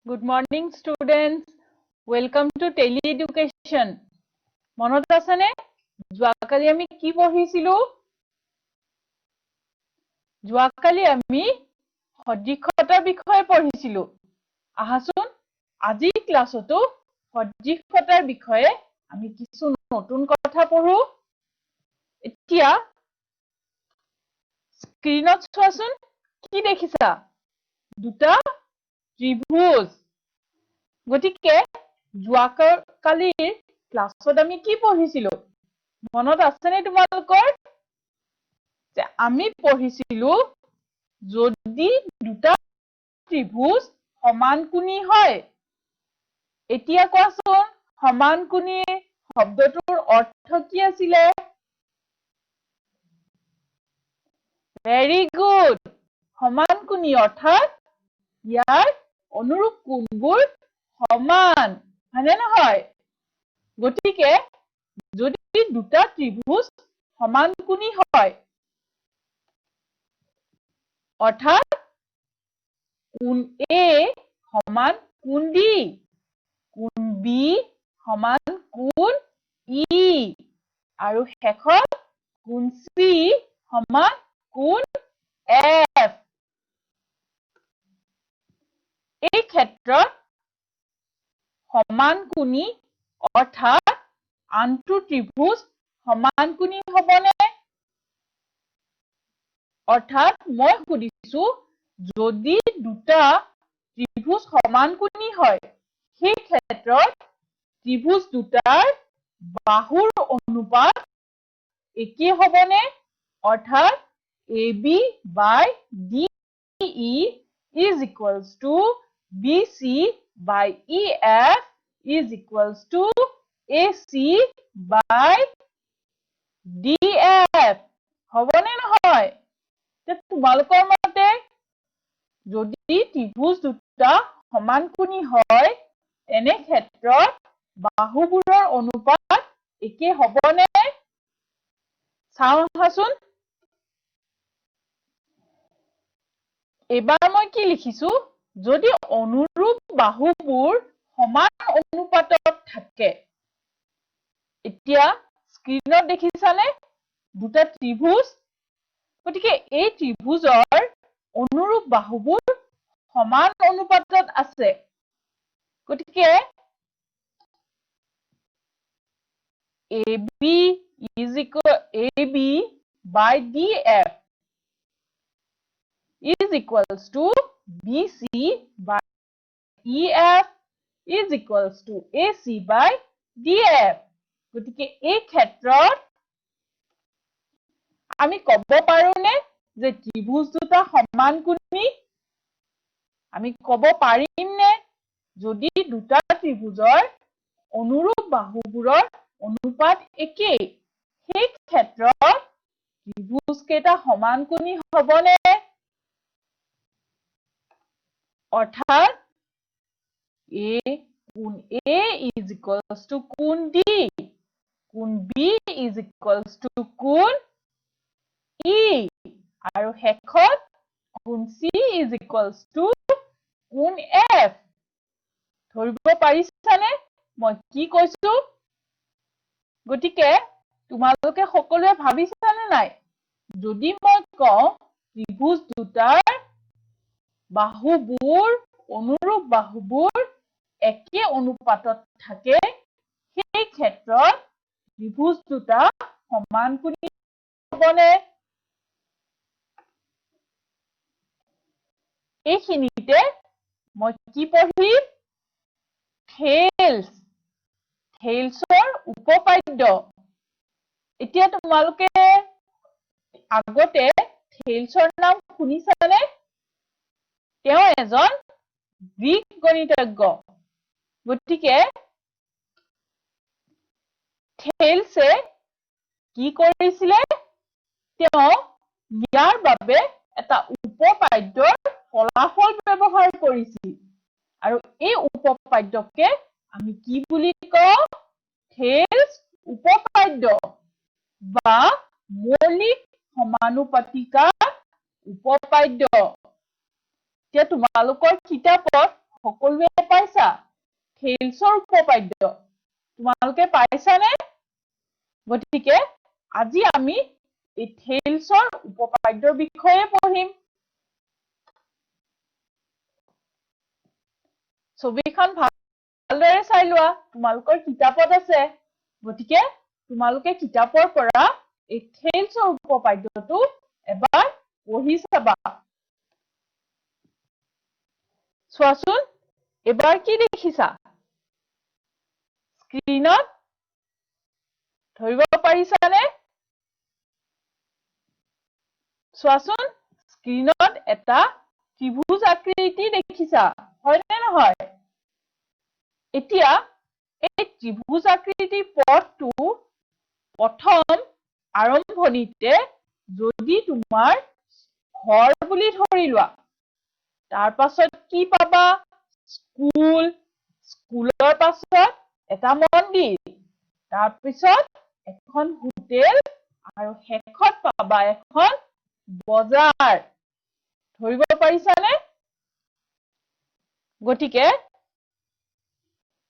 Good morning, students. Welcome to Tele Education. মনত আছেনে যোৱাকালি আমি কি পঢ়িছিলো যোৱাকালি আমি সদৃশতাৰ বিষয়ে পঢ়িছিলো আহাচোন আজি ক্লাছতো সদৃশতাৰ বিষয়ে আমি কিছু নতুন কথা পঢ়ো এতিয়া স্ক্ৰিনত চোৱাচোন কি দেখিছা দুটা ত্ৰিভুজ গতিকে যোৱাকালিৰ ক্লাছত আমি কি পঢ়িছিলো মনত আছেনে তোমালোকৰ যে আমি পঢ়িছিলো যদি দুটা ত্ৰিভুজ সমানকোণী হয় এতিয়া কোৱাচোন সমানকোণী শব্দটোৰ অৰ্থ কি আছিল ভেৰি গুড সমানকোণী অৰ্থাৎ ইয়াৰ অনুৰূপ কোণবোৰ সমান হয়নে নহয় গতিকে যদি দুটা ত্ৰিভুজ সমানকোণী হয় অৰ্থাৎ কোণ A সমান কোণ D কোণ B সমান কোণ E আৰু শেষত কোণ C সমান কোণ F এই ক্ষেত্ৰত সমানকোণী অৰ্থাৎ আনটো ত্ৰিভুজ সমানকোণী হ'বনে অৰ্থাৎ মই সুধিছো যদি দুটা ত্ৰিভুজ সমানকোণী হয় সেই ক্ষেত্ৰত ত্ৰিভুজ দুটাৰ বাহুৰ অনুপাত একে হ'বনে অৰ্থাৎ AB by DE is equals to BC by EF is equals to AC by DF হ'বনে নহয় তোমালোকৰ মতে যদি ত্ৰিভুজ দুটা সমানকোণী হয় এনে ক্ষেত্ৰত বাহুবোৰৰ অনুপাত একে হ'বনে চাওঁ আহাচোন এবাৰ মই কি লিখিছো যদি অনুৰূপ বাহুবোৰ সমান অনুপাতত থাকে এতিয়া স্ক্ৰিনত দেখিছানে দুটা ত্ৰিভুজ গতিকে এই ত্ৰিভুজৰ অনুৰূপ বাহুবোৰ সমান অনুপাতত আছে গতিকে AB is equal AB by DF is equals to BC by EF is equals to AC by DF গতিকে এই ক্ষেত্ৰত আমি ক'ব পাৰোনে যে ত্ৰিভুজ দুটা সমানকোণী আমি ক'ব পাৰিমনে যদি দুটা ত্ৰিভুজৰ অনুৰূপ বাহুবোৰৰ অনুপাত একেই সেই ক্ষেত্ৰত ত্ৰিভুজ কেইটা সমানকোণী হ'বনে অৰ্থাৎ কোণ A is equals to কোণ D কোণ B is equals to কোণ E আৰু শেষত কোণ C is equals to কোণ F ধৰিব পাৰিছানে মই কি কৈছো গতিকে তোমালোকে সকলোৱে ভাবিছানে নাই যদি মই কওঁ ত্ৰিভুজ দুটাৰ বাহুবোৰ অনুৰূপ বাহুবোৰ একে অনুপাতত থাকে সেই ক্ষেত্ৰত ত্ৰিভুজ দুটা সমানকোণী হ'বনে এইখিনিতে মই কি পঢ়িম থেলছৰ উপপাদ্য এতিয়া তোমালোকে আগতে থেলছৰ নাম শুনিছানে তেওঁ এজন গ্ৰীক গণিতজ্ঞ গতিকে থেলছে কি কৰিছিলে তেওঁ ইয়াৰ বাবে এটা উপপাদ্যৰ ফলাফল ব্যৱহাৰ কৰিছিল আৰু এই উপপাদ্যকে আমি কি বুলি কওঁ থেলছ উপপাদ্য বা মৌলিক সমানুপাতিকা উপপাদ্য এতিয়া তোমালোকৰ কিতাপত সকলোৱে পাইছা থেইলছৰ উপপাদ্য তোমালোকে পাইছানে গতিকে আজি আমি এই থেইলছৰ উপপাদ্যৰ বিষয়ে পঢ়িম ছবিখন ভালদৰে চাই লোৱা তোমালোকৰ কিতাপত আছে গতিকে তোমালোকে কিতাপৰ পৰা এই থেইলছৰ উপপাদ্যটো এবাৰ পঢ়ি চাবা চোৱাচোন এবাৰ কি দেখিছা স্ক্ৰীনত ধৰিব পাৰিছানে চোৱাচোন স্ক্ৰীনত এটা ত্ৰিভুজ আকৃতি দেখিছা হয়নে নহয় এতিয়া এই ত্ৰিভুজ আকৃতিৰ পথটো প্ৰথম আৰম্ভণিতে যদি তোমাৰ ঘৰ বুলি ধৰি লোৱা তাৰ পাছত কি পাবা স্কুল স্কুলৰ পাছত এটা মন্দিৰ তাৰ পিছত এখন হোটেল আৰু শেষত পাবা এখন বজাৰ ধৰিব পাৰিছানে গতিকে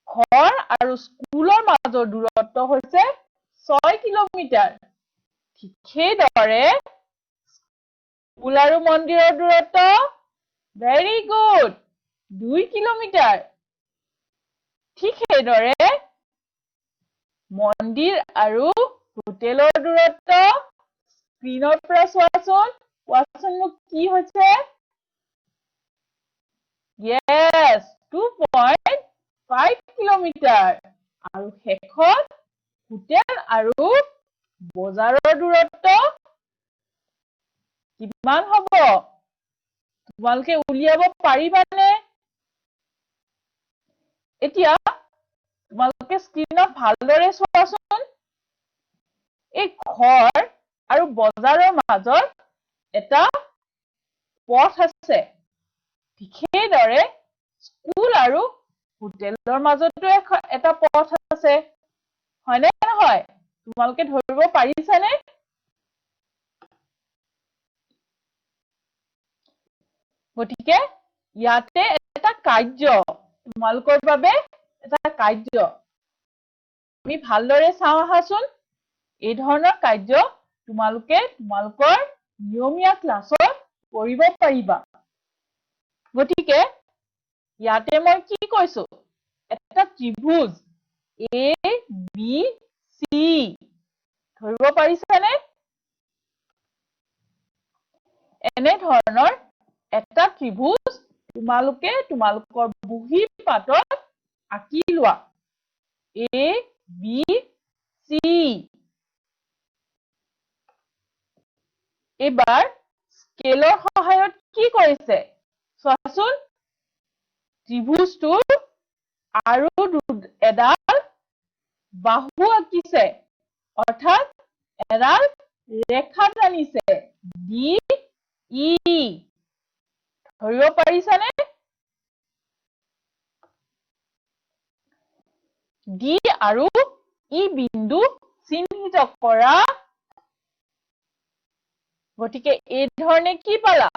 ঘৰ আৰু স্কুলৰ মাজৰ দূৰত্ব হৈছে 6 কিলোমিটাৰ ঠিক সেইদৰে স্কুল আৰু মন্দিৰৰ দূৰত্ব ভেৰি গুড 2 কিলোমিটাৰ ঠিক সেইদৰে মন্দিৰ আৰু হোটেলৰ দূৰত্ব স্ক্ৰীনৰ পৰা কোৱাচোন মোক কি হৈছে Yes 2.5 কিলোমিটাৰ আৰু শেষত হোটেল আৰু বজাৰৰ দূৰত্ব কিমান হ'ব তোমালোকে উলিয়াব পাৰিবানে এতিয়া তোমালোকে স্ক্ৰীনত ভালদৰে চোৱাচোন এই ঘৰ আৰু বজাৰৰ মাজত এটা পথ আছে ঠিক সেইদৰে স্কুল আৰু হোটেলৰ মাজতো এটা পথ আছে হয়নে নহয় তোমালোকে ধৰিব পাৰিছানে গতিকে ইয়াতে এটা কাৰ্য তোমালোকৰ বাবে এটা কাৰ্য আমি ভালদৰে চাওঁ আহাচোন এই ধৰণৰ কাৰ্য তোমালোকে তোমালোকৰ নিয়মীয়া ক্লাছত কৰিব পাৰিবা গতিকে ইয়াতে মই কি কৈছো এটা ত্ৰিভুজ A B C ধৰিব পাৰিছানে এনে ধৰণৰ এটা ত্ৰিভুজ তোমালোকে তোমালোকৰ বহী পাতত আঁকি লোৱা A B C এবাৰ স্কেলৰ সহায়ত কি কৰিছে চোৱাচোন ত্ৰিভুজটোৰ আৰু এডাল বাহু আঁকিছে অৰ্থাৎ এডাল ৰেখা টানিছে DE ধৰিব পাৰিছানে D আৰু E বিন্দু চিহ্নিত কৰা গতিকে এই ধৰণে কি পালা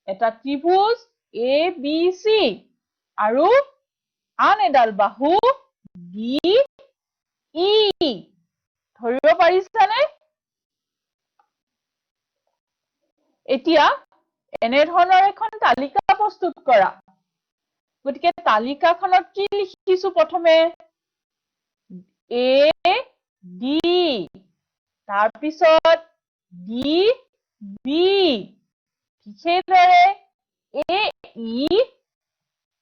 এটা ত্ৰিভুজ ABC আৰু আন এডাল বাহু DE ধৰিব পাৰিছানে এতিয়া এনে ধৰণৰ এখন তালিকা প্ৰস্তুত কৰা গতিকে তালিকাখনত কি লিখিছো প্ৰথমে A D তাৰ পিছত D B ঠিক সেইদৰে A E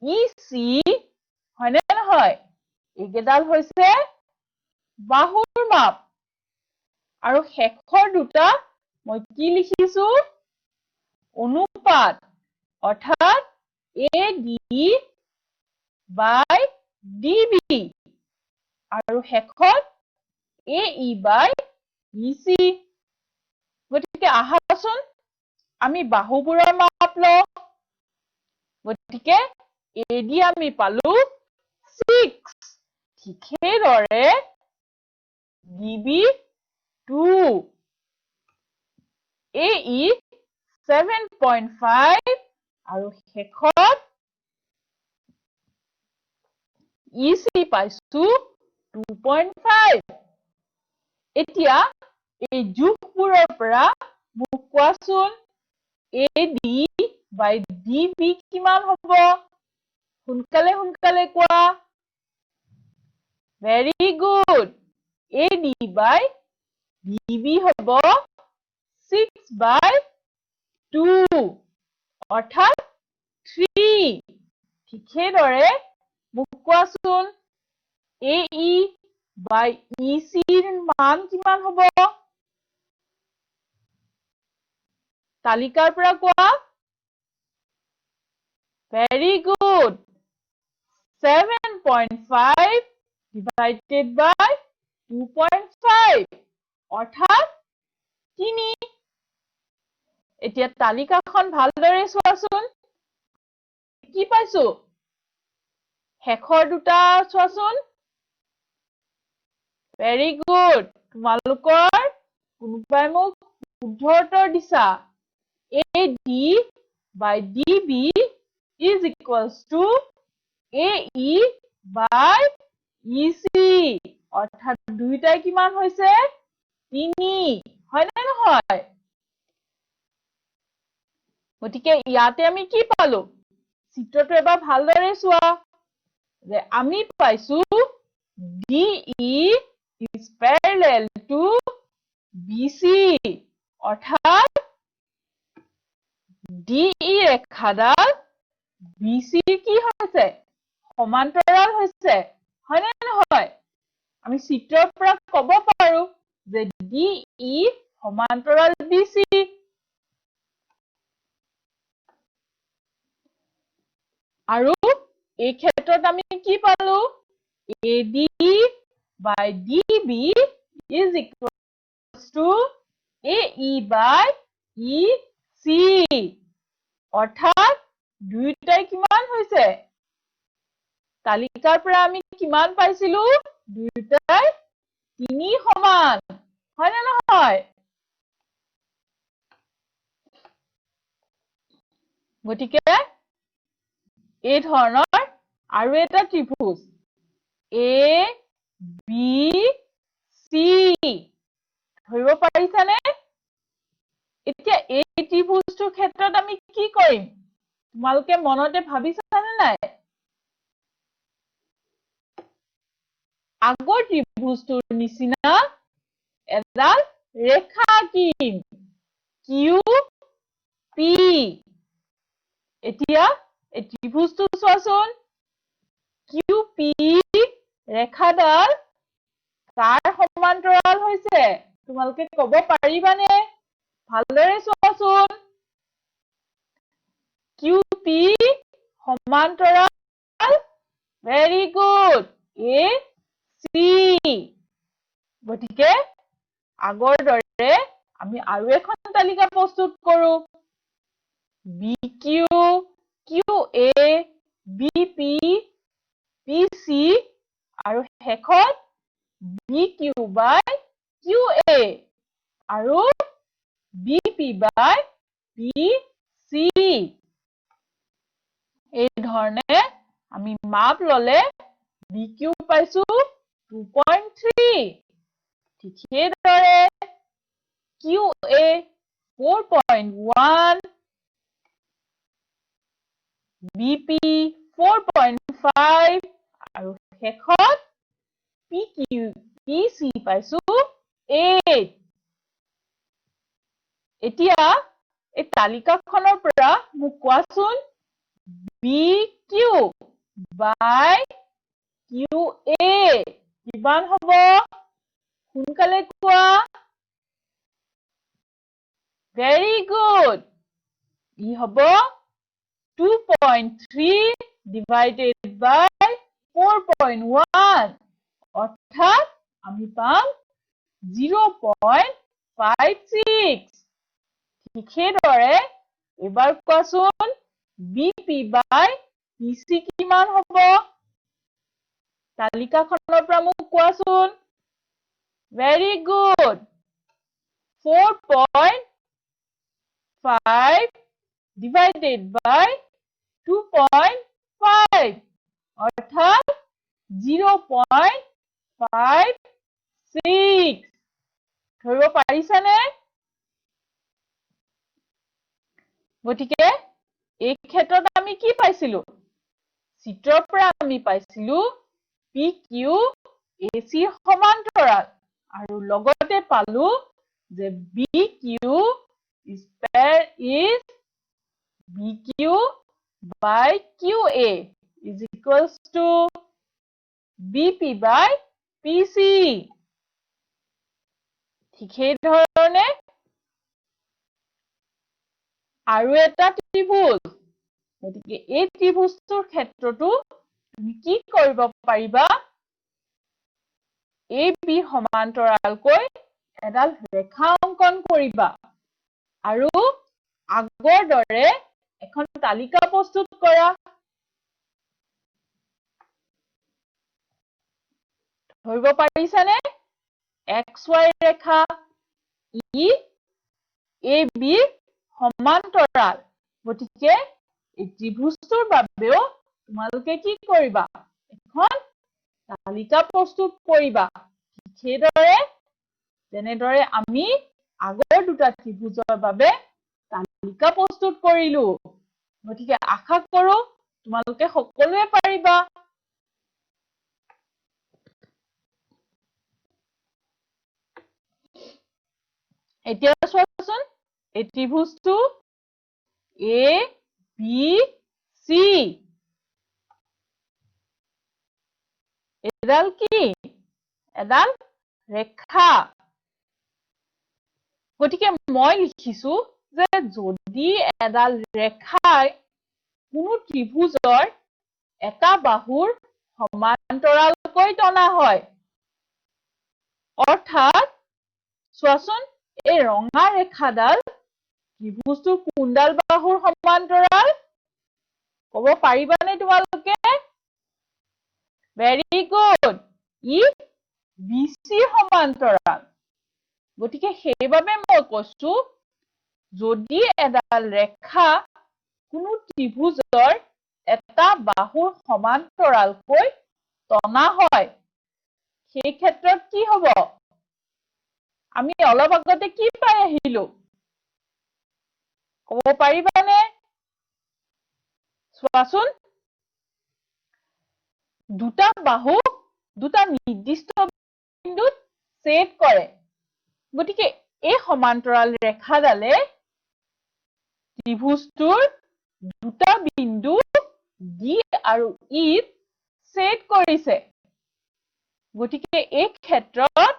E C হয়নে নহয় এইকেইডাল হৈছে বাহুৰ মাপ আৰু শেষৰ দুটা মই কি লিখিছো অনুপাত অৰ্থাৎ AD by DB আৰু শেষত AE by EC গতিকে আহাচোন আমি বাহুবোৰৰ মাপ লওঁ গতিকে AD আমি পালো 6 ঠিক সেইদৰে DB 2 AE 7.5 আৰু শেষত EC পাইছো 2.5 এতিয়া এই যোগবোৰৰ পৰা মোক কোৱাচোন AD by DB কিমান হ'ব সোনকালে সোনকালে কোৱা very good AD by DB হ'ব 6 by 2 অৰ্থাৎ 3 ঠিক সেইদৰে মোক কোৱাচোন AE by EC ৰ মান কিমান হ'ব তালিকাৰ পৰা কোৱা very good 7.5 divided by 2.5 অৰ্থাৎ 3 এতিয়া তালিকাখন ভালদৰে চোৱাচোন কি পাইছো শেষৰ দুটা চোৱাচোন very good তোমালোকৰ কোনোবাই মোক শুদ্ধ উত্তৰ দিছা AD by DB is equals to AE by EC অৰ্থাৎ দুইটাই কিমান হৈছে 3 হয় নে নহয় গতিকে ইয়াতে আমি কি পালো চিত্ৰটো এবাৰ ভালদৰে চোৱা যে আমি পাইছো DE is parallel to BC অৰ্থাৎ DE ৰেখাডাল BC কি হৈছে সমান্তৰাল হৈছে হয় নে নহয় আমি চিত্ৰৰ পৰা ক'ব পাৰো যে DE সমান্তৰাল BC আৰু এই ক্ষেত্ৰত আমি কি পালো AD by DB is equals to AE by EC অৰ্থাৎ দুইটাই কিমান হৈছে তালিকাৰ পৰা আমি কিমান পাইছিলো দুইটাই 3 সমান হয় নে নহয় গতিকে এই ধৰণৰ আৰু এটা ত্ৰিভুজ ABC ধৰিব পাৰিছানে এতিয়া এই ত্ৰিভুজটোৰ ক্ষেত্ৰত আমি কি কৰিম তোমালোকে মনতে ভাবিছানে নাই আগৰ ত্ৰিভুজটোৰ নিচিনা এডাল ৰেখা আঁকিম QP এতিয়া এই ত্ৰিভুজটো চোৱাচোন QP ৰেখাডাল কাৰ সমান্তৰাল হৈছে তোমালোকে ক'ব পাৰিবানে ভালদৰে চোৱাচোন QP সমান্তৰাল very good AC গতিকে আগৰ দৰে আমি আৰু এখন তালিকা প্ৰস্তুত কৰো BQ QA BP PC আৰু শেষত BQ by QA আৰু BP by PC এই ধৰণে আমি মাপ ললে BQ পাইছো 2.3 ঠিক সেইদৰে QA 4.1 BP 4.5 আৰু শেষত PC পাইছো 8 এতিয়া এই তালিকাখনৰ পৰা মোক কোৱাচোন BQ by QA কিমান হ'ব সোনকালে কোৱা very good ই হ'ব 2.3 divided by 4.1 অৰ্থাৎ আমি পাম 0.56 ঠিক সেইদৰে এবাৰ কোৱাচোন BP by PC কিমান হ'ব তালিকাখনৰ পৰা মোক কোৱাচোন very good 4.5 divided by 2.5 অৰ্থাৎ 0.56 ধৰিব পাৰিছানে গতিকে এই ক্ষেত্ৰত আমি কি পাইছিলো চিত্ৰৰ পৰা আমি পাইছিলো PQ AC সমান্তৰাল আৰু লগতে পালো যে BQ square is BQ by QA is equals to BP by PC ঠিক সেই ধৰণে আৰু এটা ত্ৰিভুজ গতিকে এই ত্ৰিভুজটোৰ ক্ষেত্ৰতো তুমি কি কৰিব পাৰিবা AB সমান্তৰালকৈ এডাল ৰেখা অংকন কৰিবা আৰু আগৰ দৰে এখন তালিকা প্ৰস্তুত কৰা ধৰিব পাৰিছানে XY ৰেখা ই AB সমান্তৰাল গতিকে এই ত্ৰিভুজটোৰ বাবেও তোমালোকে কি কৰিবা এখন তালিকা প্ৰস্তুত কৰিবা সেইদৰে যেনেদৰে আমি আগৰ দুটা ত্ৰিভুজৰ বাবে তালিকা প্ৰস্তুত কৰিলো গতিকে আশা কৰো তোমালোকে সকলোৱে পাৰিবা এতিয়া চোৱাচোন এই ত্ৰিভুজটো ABC এডাল কি এডাল ৰেখা গতিকে মই লিখিছো যে যদি এডাল ৰেখাই কোনো ত্ৰিভুজৰ এটা বাহুৰ সমান্তৰালকৈ টনা হয় অৰ্থাৎ চোৱাচোন এই ৰঙা ৰেখাডাল ত্ৰিভুজটোৰ কোনডাল বাহুৰ সমান্তৰাল ক'ব পাৰিবানে তোমালোকে ভেৰি গুড ই BC সমান্তৰাল গতিকে সেইবাবে মই কৈছো যদি এডাল ৰেখা কোনো ত্ৰিভুজৰ এটা বাহুৰ সমান্তৰালকৈ টনা হয় সেই ক্ষেত্ৰত কি হ'ব আমি অলপ আগতে কি পাই আহিলো ক'ব পাৰিবানে চোৱাচোন দুটা বাহু দুটা নিৰ্দিষ্ট বিন্দুত ছেদ কৰে গতিকে এই সমান্তৰাল ৰেখাডালে ত্ৰিভুজটোৰ দুটা বিন্দু D আৰু E ছেদ কৰিছে গতিকে এই ক্ষেত্ৰত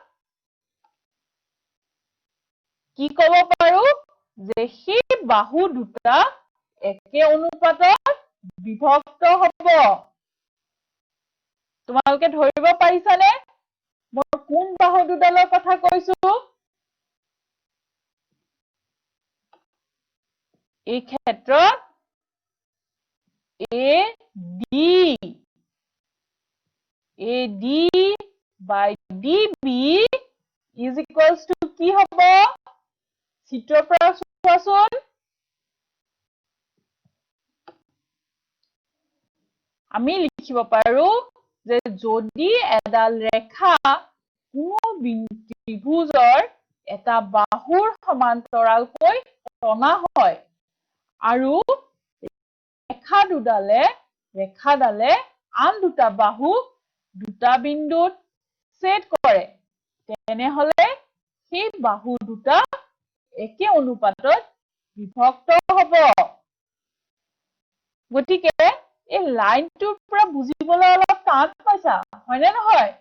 কি ক'ব পাৰো যে সেই বাহু দুটা একে অনুপাতত বিভক্ত হ'ব তোমালোকে ধৰিব পাৰিছানে মই কোন বাহু দুডালৰ কথা কৈছো এই ক্ষেত্ৰত AD by DB is equals to কি হ'ব চিত্ৰৰ পৰা চোৱাচোন আমি লিখিব পাৰো যে যদি এডাল ৰেখা কোনো ত্ৰিভুজৰ এটা বাহুৰ সমান্তৰালকৈ টনা হয় আৰু ৰেখাডালে আন দুটা বাহু দুটা বিন্দুত ছেদ কৰে তেনেহলে সেই বাহু দুটা একে অনুপাতত বিভক্ত হ'ব গতিকে এই লাইনটোৰ পৰা বুজিবলৈ অলপ টান পাইছা হয়নে নহয়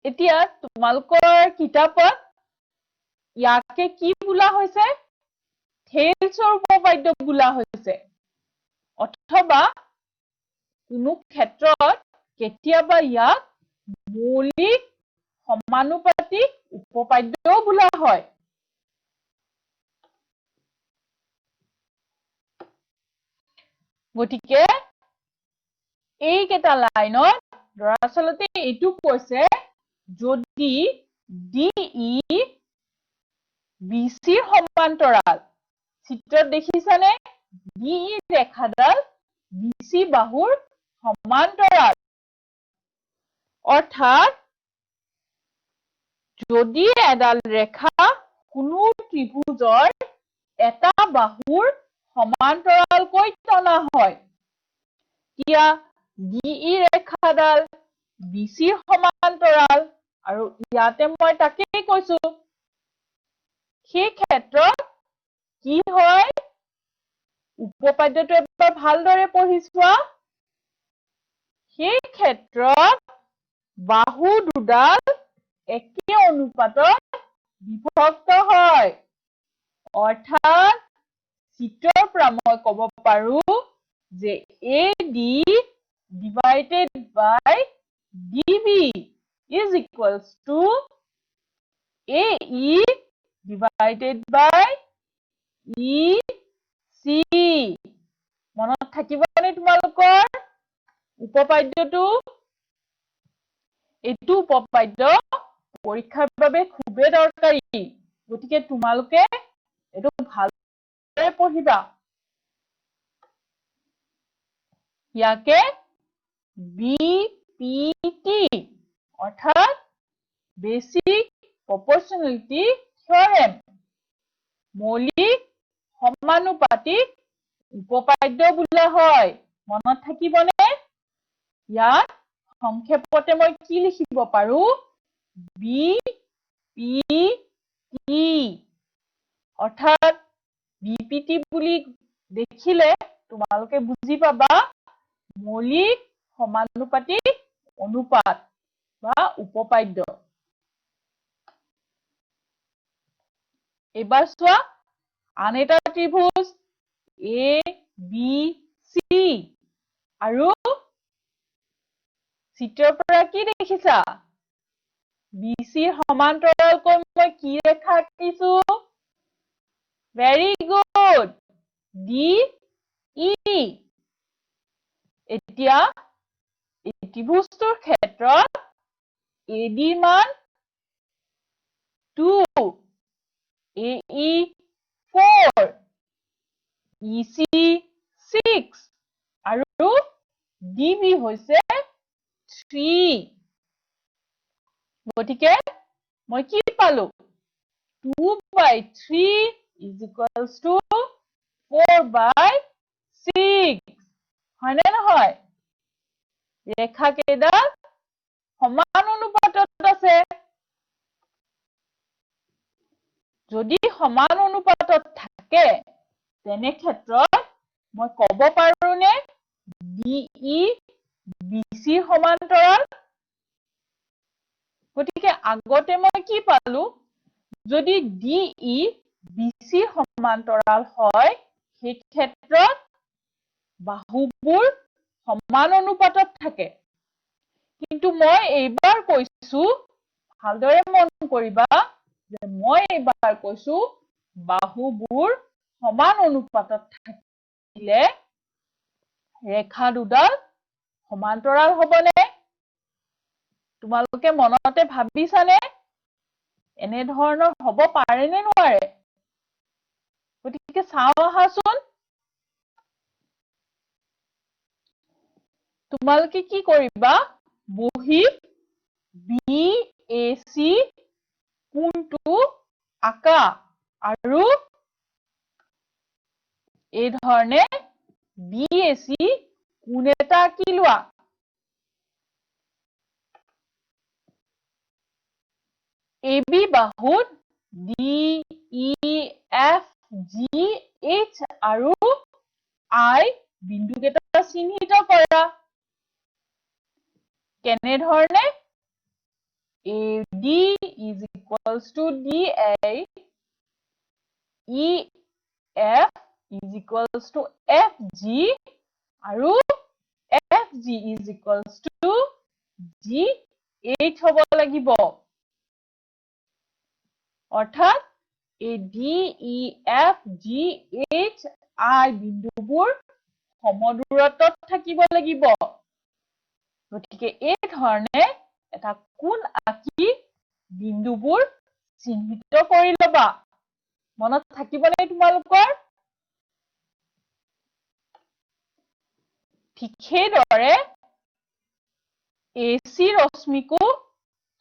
এতিয়া তোমালোকৰ কিতাপত ইয়াকে কি বোলা হৈছে থেলছৰ উপপাদ্য বোলা হৈছে অথবা কোনো ক্ষেত্ৰত কেতিয়াবা ইয়াক মৌলিক সমানুপাতিক উপপাদ্যও বোলা হয় গতিকে এইকেইটা লাইনত দৰাচলতে এইটো কৈছে যদি DE BC সমান্তৰাল চিত্ৰত দেখিছানে DE ৰেখাডাল BC বাহুৰ সমান্তৰাল। অৰ্থাৎ যদি এডাল ৰেখা কোনো ত্ৰিভুজৰ এটা বাহুৰ সমান্তৰালকৈ টনা হয়, তেতিয়া DE ৰেখাডাল BCৰ সমান্তৰাল, আৰু ইয়াতে মই তাকেই কৈছো, সেই ক্ষেত্ৰত কি হয়, উপপাদ্যটো এবাৰ ভালদৰে পঢ়ি চোৱা। সেই ক্ষেত্ৰত বাহু দুডাল একে অনুপাতত বিভক্ত হয়। অৰ্থাৎ চিত্ৰৰ পৰা মই ক'ব পাৰো যে AD divided by DB is equals to AE divided by EC। মনত থাকিবনে তোমালোকৰ উপপাদ্যটো? এইটো উপপাদ্য পৰীক্ষাৰ বাবে খুবেই দৰকাৰী। গতিকে তোমালোকে এইটো ভালদৰে পঢ়িবা। ইয়াকে BPT অৰ্থাৎ বেচিক প্ৰপৰ্চনেলিটি থিওৰেম, মৌলিক সমানুপাতিক উপপাদ্য বোলা হয়। মনত থাকিবনে? ইয়াত সংক্ষেপতে মই কি লিখিব পাৰো? BPT অৰ্থাৎ BPT বুলি দেখিলে তোমালোকে বুজি পাবা মৌলিক সমানুপাতিক অনুপাত বা উপপাদ্য। এবাৰ চোৱা আন এটা ত্ৰিভুজ ABC আৰু চিত্ৰৰ পৰা কি দেখিছা? BCৰ সমান্তৰালকৈ মই কি ৰেখা আঁকিছো? Very good, DE। এতিয়া এই ত্ৰিভুজটোৰ ক্ষেত্ৰত AD মান 2, AE 4, EC 6 আৰু DB হৈছে 3। গতিকে মই কি পালো? 2/3 is equals to 4/6। হয়নে নহয়? ৰেখা কেইডাল সমান অনুপাতত আছে। যদি সমান অনুপাতত থাকে তেনে ক্ষেত্ৰত মই ক'ব পাৰোনে DE BCৰ সমান্তৰাল? গতিকে আগতে মই কি পালো? যদি DE BCৰ সমান্তৰাল হয়, সেই ক্ষেত্ৰত বাহুবোৰ সমান অনুপাতত থাকে। কিন্তু মই এইবাৰ কৈছো, ভালদৰে মন কৰিবা যে মই এইবাৰ কৈছো বাহুবোৰ সমান অনুপাতত থাকিলে ৰেখা দুডাল সমান্তৰাল হবনে? তোমালোকে মনতে ভাবিছানে? এনেধৰণৰ হব পাৰে নে নোৱাৰে? গতিকে চাও আহাচোন। তোমালোকে কি কৰিবা? বহি BAC কোণটো আঁকা আৰু এই ধৰণে BAC কোণ এটা আঁকি লোৱা। AB বাহুত DEFGH আৰু I বিন্দু কেইটা চিহ্নিত কৰা। কেনেধৰণে? AD is equals to DA, EF is equals to FG আৰু FG is equals to GH হ'ব লাগিব। অৰ্থাৎ এই DEFGH I বিন্দুবোৰ সমদূৰত্বত থাকিব লাগিব। গতিকে এই ধৰণে এটা কোণ আঁকি বিন্দুবোৰ চিহ্নিত কৰি লবা। মনত থাকিবনে তোমালোকৰ? ঠিক সেইদৰে AC ৰশ্মিকো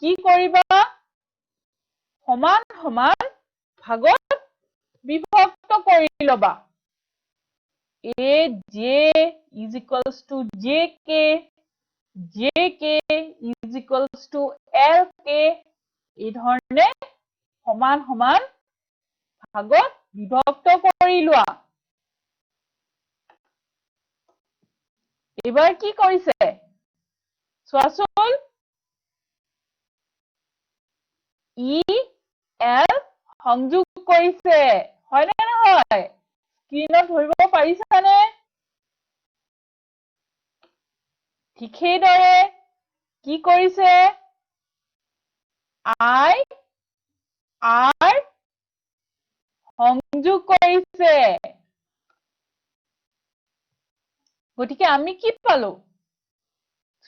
কি কৰিবা সমান সমান ভাগত বিভক্ত কৰি লবা AJ is equals to JK JK is equals to LK এই ধৰণে সমান সমান ভাগত বিভক্ত কৰি লোৱা এবাৰ কি কৰিছে চোৱাচোন EL সংযোগ কৰিছে হয় নে নহয় স্ক্ৰিনত ধৰিব পাৰিছানে ঠিক সেইদৰে কি কৰিছে I R সংযোগ কৰিছে গতিকে আমি কি পালো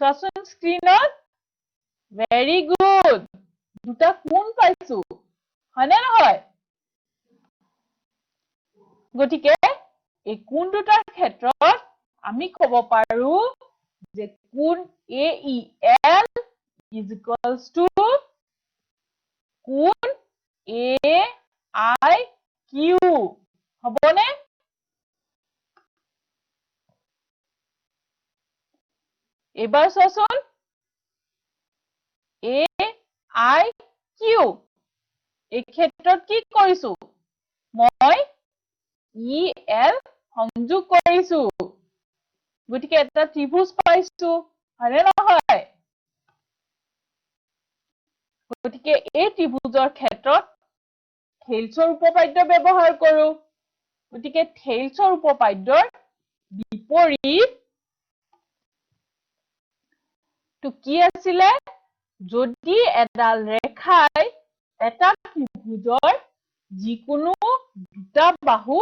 চোৱাচোন স্ক্ৰিনত ভেৰি গুড দুটা কোণ পাইছো হয়নে নহয় গতিকে এই কোণ দুটাৰ ক্ষেত্ৰত আমি ক'ব পাৰো যে কোণ AEL is equals to কোণ AIQ হবনে এবাৰ চোৱাচোন AIQ এই ক্ষেত্ৰত কি কৰিছো মই EL সংযোগ কৰিছো গতিকে এটা ত্ৰিভুজ পাইছো হয়নে নহয় গতিকে এই ত্ৰিভুজৰ ক্ষেত্ৰত থেলছৰ উপপাদ্য ব্যৱহাৰ কৰো গতিকে থেলছৰ উপপাদ্যৰ বিপৰীত তো কি আছিলে যদি এডাল ৰেখাই এটা ত্ৰিভুজৰ যিকোনো দুটা বাহু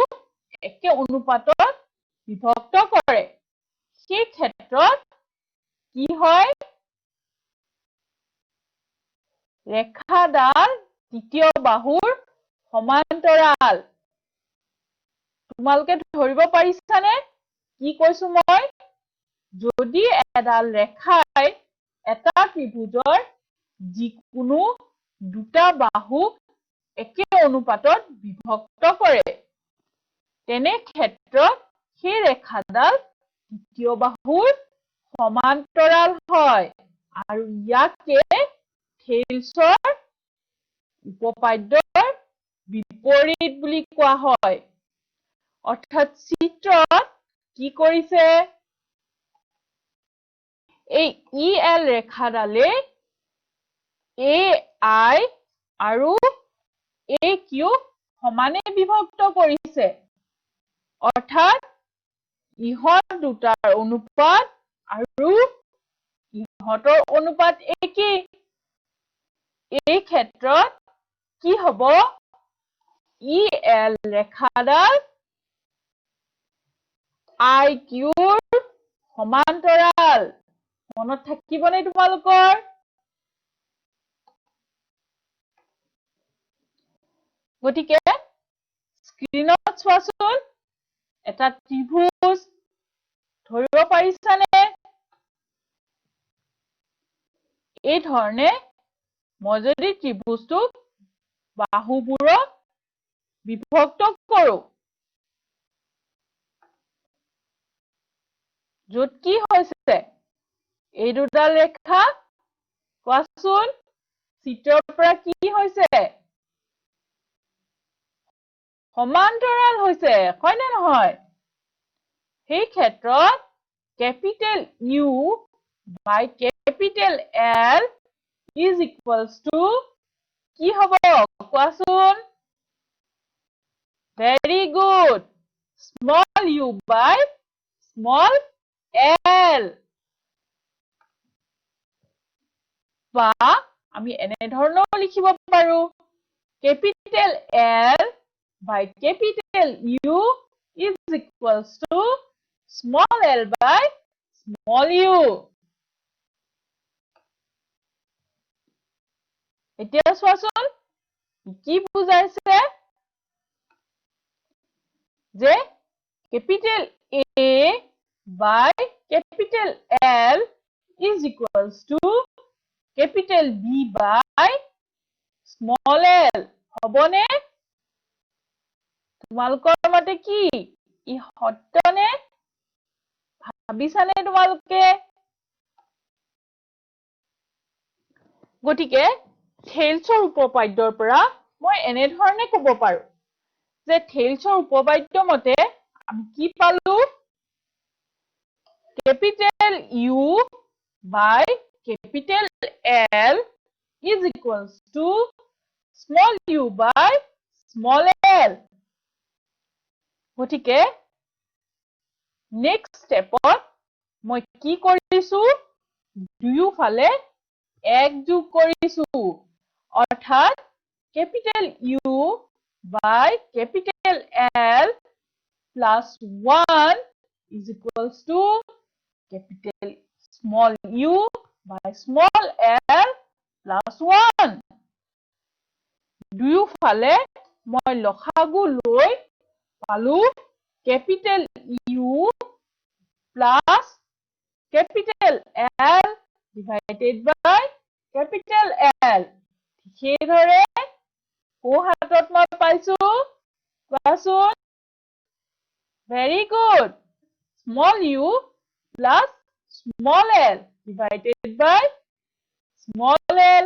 একে অনুপাতত বিভক্ত কৰে সেই ক্ষেত্ৰত কি হয় ৰেখাডাল তৃতীয় বাহুৰ সমান্তৰাল তোমালোকে ধৰিব পাৰিছানে কি কৈছো মই যদি এডাল ৰেখাই এটা ত্ৰিভুজৰ যিকোনো দুটা বাহু একে অনুপাতত বিভক্ত কৰে তেনে ক্ষেত্ৰত সেই ৰেখাডাল তৃতীয় বাহুৰ সমান্তৰাল হয় আৰু ইয়াকে থেলছৰ উপপাদ্যৰ বিপৰীত বুলি কোৱা হয় অৰ্থাৎ চিত্ৰত কি কৰিছে এই EL ৰেখাডালে AI আৰু AQ সমানে বিভক্ত কৰিছে অৰ্থাৎ ইহত দুটাৰ অনুপাত আৰু ইহতৰ অনুপাত একেই এই ক্ষেত্ৰত কি হ'ব EL ৰেখাডাল IQৰ সমান্তৰাল মনত থাকিবনে তোমালোকৰ গতিকে স্ক্ৰিনত চোৱাচোন এটা ত্ৰিভুজ ধৰিব পাৰিছানে এই ধৰণে মই যদি ত্ৰিভুজটোক বাহুবোৰক বিভক্ত কৰো য'ত কি হৈছে এই দুটা ৰেখা কোৱাচোন চিত্ৰৰ পৰা কি হৈছে সমান্তৰাল হৈছে হয় নে নহয় সেই ক্ষেত্ৰত capital U by capital L is equals to কি হ'ব কোৱাচোন very good small u by small l বা আমি এনে ধৰণেও লিখিব পাৰো capital L by capital U is equals to small l by small u এতিয়া চোৱাচোন কি বুজাইছে যে capital A by capital L is equals to capital B by small l. হবনে? তোমালোকৰ মতে কি? ই সত্যনে? ভাবিছানে তোমালোকে? গতিকে থেলছৰ উপপাদ্যৰ পৰা মই এনেধৰণে ক'ব পাৰো যে থেলছৰ উপপাদ্য মতে আমি কি পালো? Capital U by capital L is equals to small u by small l. গতিকে next stepত মই কি কৰিছো? দুয়োফালে এক যোগ কৰিছো। অৰ্থাৎ capital U by capital L plus 1 is equals to capital small u by small l plus 1. দুয়োফালে মই লসাগু লৈ পালো capital U plus capital L divided by capital L. সেইদৰে কো হাতত মই পাইছো? কোৱাচোন? Very good. Small u plus small l divided by small l.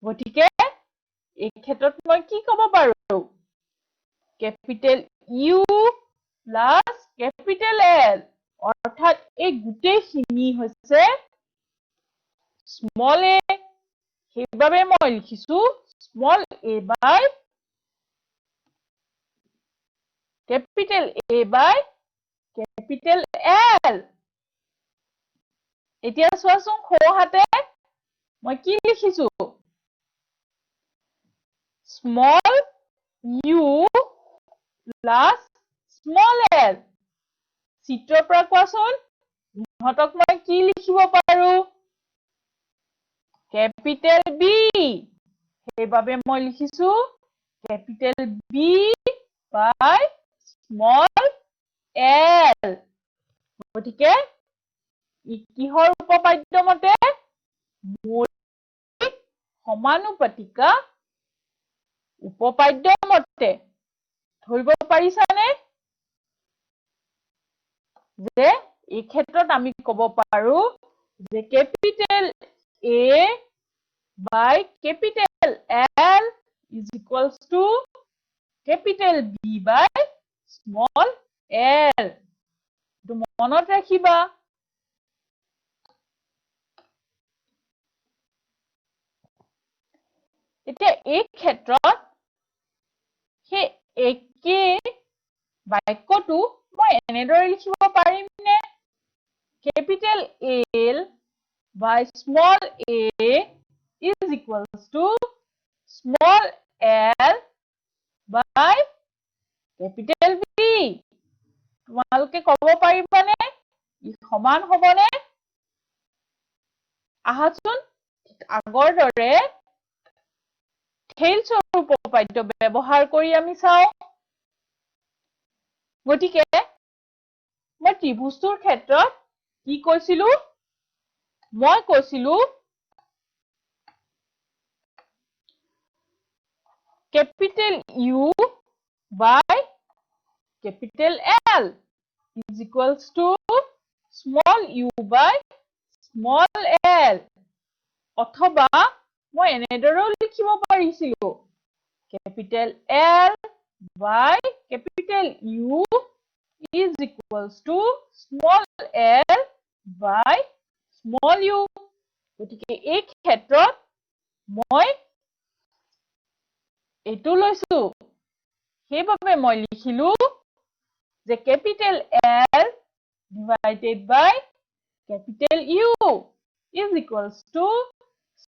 গতিকে এই ক্ষেত্ৰত মই কি ক'ব পাৰো? Capital U plus capital L. অৰ্থাৎ এই গোটেইখিনি হৈছে small a. সেইবাবে মই লিখিছো small a by capital A by capital L. এতিয়া চোৱাচোন খো হাতে মই কি লিখিছো? Small u plus small l. চিত্ৰৰ পৰা কোৱাচোন ইহঁতক মই কি লিখিব পাৰো? Capital B. সেইবাবে মই লিখিছো capital B by small l. গতিকে কিহৰ উপপাদ্য মতে? মৌলিক সমানুপাতিকা উপপাদ্য মতে। ধৰিব পাৰিছানে? যে এই ক্ষেত্ৰত আমি ক'ব পাৰো যে capital A by capital L is equals to capital B by small l. এইটো মনত ৰাখিবা। এতিয়া এই ক্ষেত্ৰত সেই একে বাক্যটো মই এনেদৰে লিখিব পাৰিমনে? Capital L by small a is equals to small l by capital B. তোমালোকে ক'ব পাৰিবানে? ই সমান হ'বনে? আহাচোন আগৰ দৰে থেলছৰ উপপাদ্য ব্যৱহাৰ কৰি আমি চাওঁ। গতিকে মই ত্ৰিভুজটোৰ ক্ষেত্ৰত কি কৈছিলো? মই কৈছিলো capital U by capital L is equals to small u by small l. অথবা মই এনেদৰেও লিখিব পাৰিছিলো capital L by capital U is equals to small l by small u. গতিকে এই ক্ষেত্ৰত মই এইটো লৈছো। সেইবাবে মই লিখিলো যে capital L divided by capital U is equals to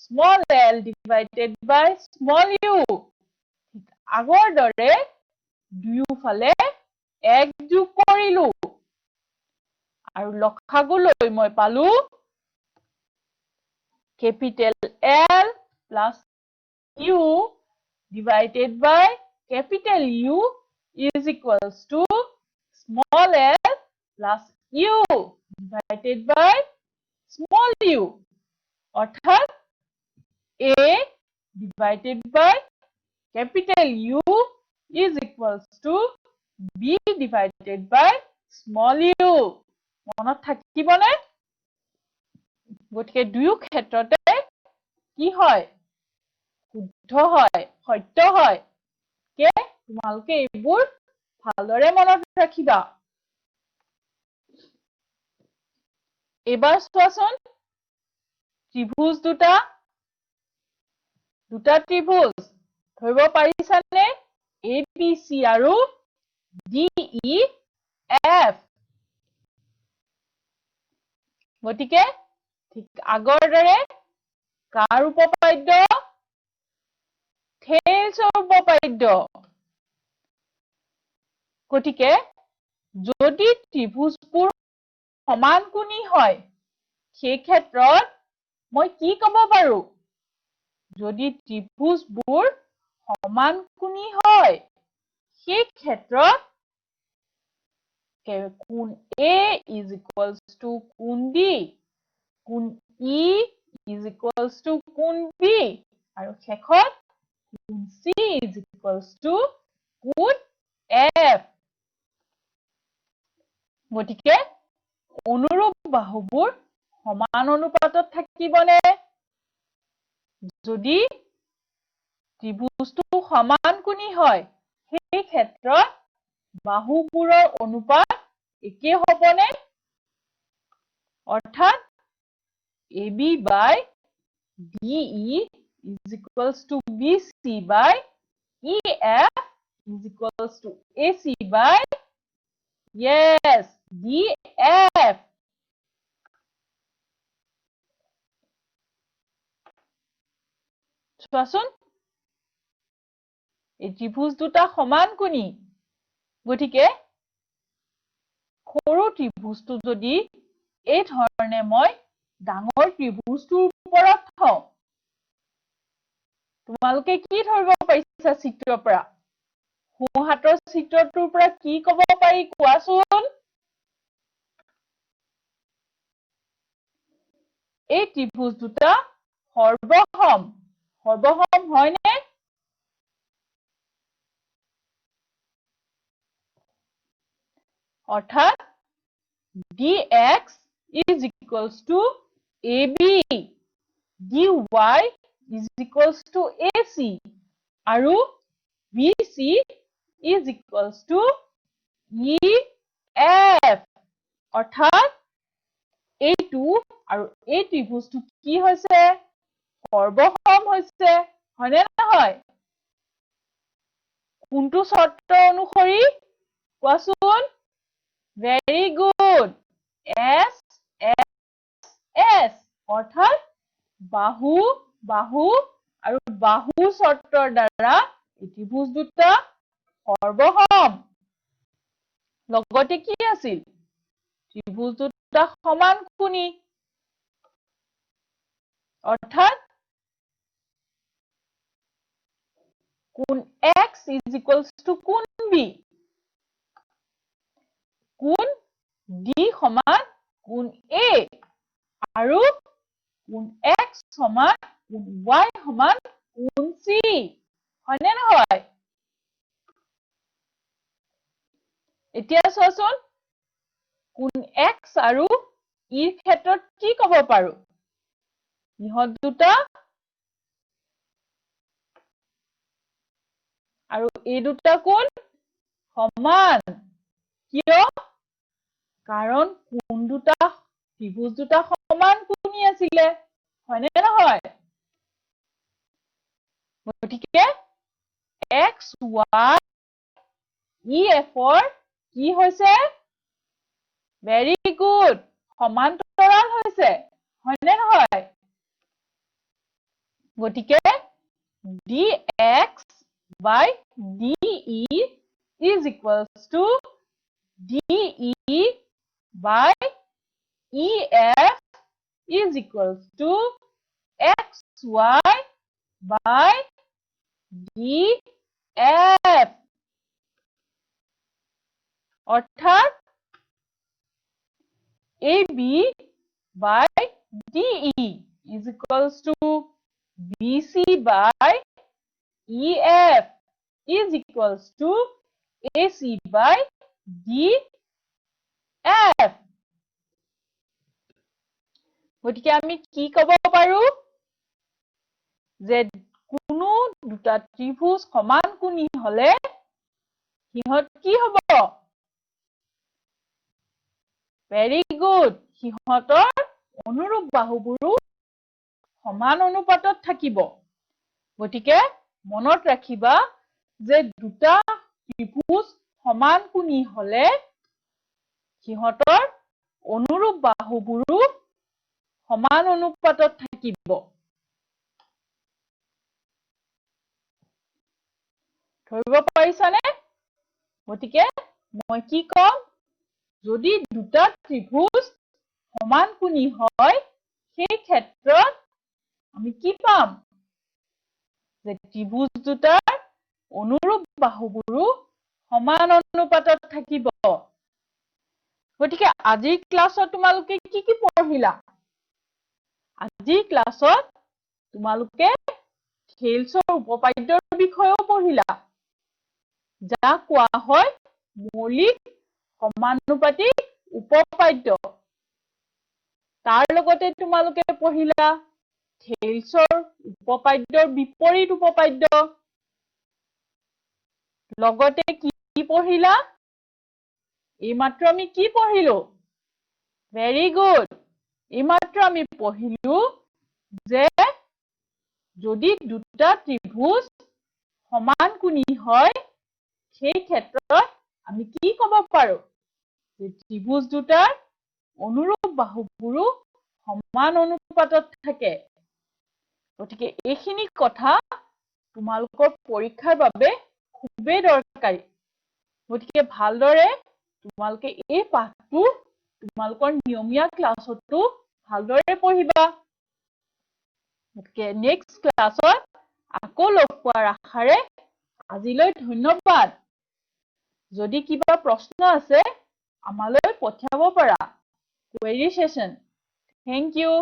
small l divided by small u. আগৰ দৰে দুয়োফালে এক যোগ কৰিলো আৰু লসাগু লৈ মই পালো capital L plus U divided by capital U is equals to small l plus u. divided by small u অর্থাৎ a divided by capital U is equals to b divided by small u মনত থাকিবনে গতিকে দুয়ো ক্ষেত্ৰতে কি হয় শুদ্ধ হয় সত্য হয় কে তোমালোকে এইবোৰ ভালদৰে মনত ৰাখিবা এবাৰ চোৱাচোন ত্ৰিভুজ দুটা ত্ৰিভুজ ধৰিব পাৰিছানে ABC আৰু DEF গতিকে ঠিক আগৰ দৰে কাৰ উপপাদ্য থেলছৰ উপপাদ্য গতিকে যদি ত্ৰিভুজবোৰ সমানকোণী হয় সেই ক্ষেত্ৰত মই কি ক'ব পাৰো যদি ত্ৰিভুজবোৰ সমানকোণী হয় সেই ক্ষেত্ৰত কোণ A is equals to কোণ D কোণ E is equals to কোণ B আৰু শেষত কোণ C is equals to কোণ F গতিকে অনুৰূপ বাহুবোৰ সমান অনুপাতত থাকিবনে যদি ত্ৰিভুজটো সমানকোণী হয় সেই ক্ষেত্ৰত বাহুবোৰৰ অনুপাত একে হ'বনে অৰ্থাৎ AB by DE is equals to BC by EF is equals to AC by yes DF চোৱাচোন এই ত্ৰিভুজ দুটা সমানকোণী গতিকে সৰু ত্ৰিভুজটো যদি এই ধৰণে মই ডাঙৰ ত্ৰিভুজটোৰ ওপৰত থওঁ তোমালোকে কি ধৰিব পাৰিছা চিত্ৰৰ পৰা সোঁহাতৰ চিত্ৰটোৰ পৰা কি ক'ব পাৰি কোৱাচোন এই ত্ৰিভুজ দুটা সৰ্বসম হয়নে অৰ্থাৎ dx is equals to AB dy is equals to AC আৰু BC is equals to EF অৰ্থাৎ এইটো আৰু এই ত্ৰিভুজটো কি হৈছে সৰ্বসম হৈছে হয়নে নহয় কোনটো চৰ্ত অনুসৰি কোৱাচোন very good S S S অৰ্থাৎ বাহু আৰু বাহু চৰ্তৰ দ্বাৰা ত্ৰিভুজ দুটা সৰ্বসম লগতে কি আছিল ত্ৰিভুজ দুটা সমানকোণী অৰ্থাৎ কোণ X is equals to কোণ B কোণ D সমান কোণ A আৰু কোণ X সমান কোণ Y সমান কোণ C হয়নে নহয় এতিয়া চোৱাচোন কোণ X আৰু ইৰ ক্ষেত্ৰত কি ক'ব পাৰো ইহঁত দুটা আৰু এই দুটা কোণ সমান কিয় কাৰণ কোণ দুটা ত্ৰিভুজ দুটা সমানকোণী আছিলে হয়নে নহয় গতিকে X Y EF ৰ কি হৈছে very good সমান্তৰাল হৈছে হয়নে নহয় গতিকে dx by DE is equals to DE by EF is equals to XY by DF অৰ্থাৎ AB by DE is equals to BC by EF is equals to AC by DF. গতিকে আমি কি ক'ব পাৰো যে কোনো দুটা ত্ৰিভুজ সমান কোণী হলে সিহঁত কি হ'ব ভেৰি গুড সিহঁতৰ অনুৰূপ বাহুবোৰো সমান অনুপাতত থাকিব গতিকে মনত ৰাখিবা যে দুটা ত্ৰিভুজ সমান কোণী হলে সিহঁতৰ অনুৰূপ বাহুবোৰো সমান অনুপাতত থাকিব ধৰিব পাৰিছানে গতিকে মই কি কম যদি দুটা ত্ৰিভুজ সমান কোণী হয় সেই ক্ষেত্ৰত আমি কি পাম যে ত্ৰিভুজ দুটাৰ অনুৰূপ বাহুবোৰো সমান অনুপাতত থাকিব গতিকে আজিৰ ক্লাছত তোমালোকে কি পঢ়িলা আজিৰ ক্লাছত তোমালোকে থেলছৰ উপপাদ্যৰ বিষয়েও পঢ়িলা যাক কোৱা হয় মৌলিক সমানুপাতিক উপপাদ্য তাৰ লগতে তোমালোকে পঢ়িলা থেলছৰ উপপাদ্যৰ বিপৰীত উপপাদ্য লগতে কি পঢ়িলা এইমাত্ৰ আমি কি পঢ়িলো ভেৰি গুড এইমাত্ৰ আমি পঢ়িলো যে যদি দুটা ত্ৰিভুজ সমান কোণী হয় সেই ক্ষেত্ৰত আমি কি ক'ব পাৰো যে ত্ৰিভুজ দুটাৰ অনুৰূপ বাহুবোৰো সমান অনুপাতত থাকে গতিকে এইখিনি কথা তোমালোকৰ পৰীক্ষাৰ বাবে খুবেই দৰকাৰী গতিকে ভালদৰে তোমালোকে এই পাঠটো তোমালোকৰ নিয়মীয়া ক্লাছতো ভালদৰে পঢ়িবা গতিকে নেক্সট ক্লাছত আকৌ লগ পোৱাৰ আশাৰে আজিলৈ ধন্যবাদ যদি কিবা প্ৰশ্ন আছে আমালৈ পঠিয়াব পাৰা কুৱেৰি সেশন থেংক ইউ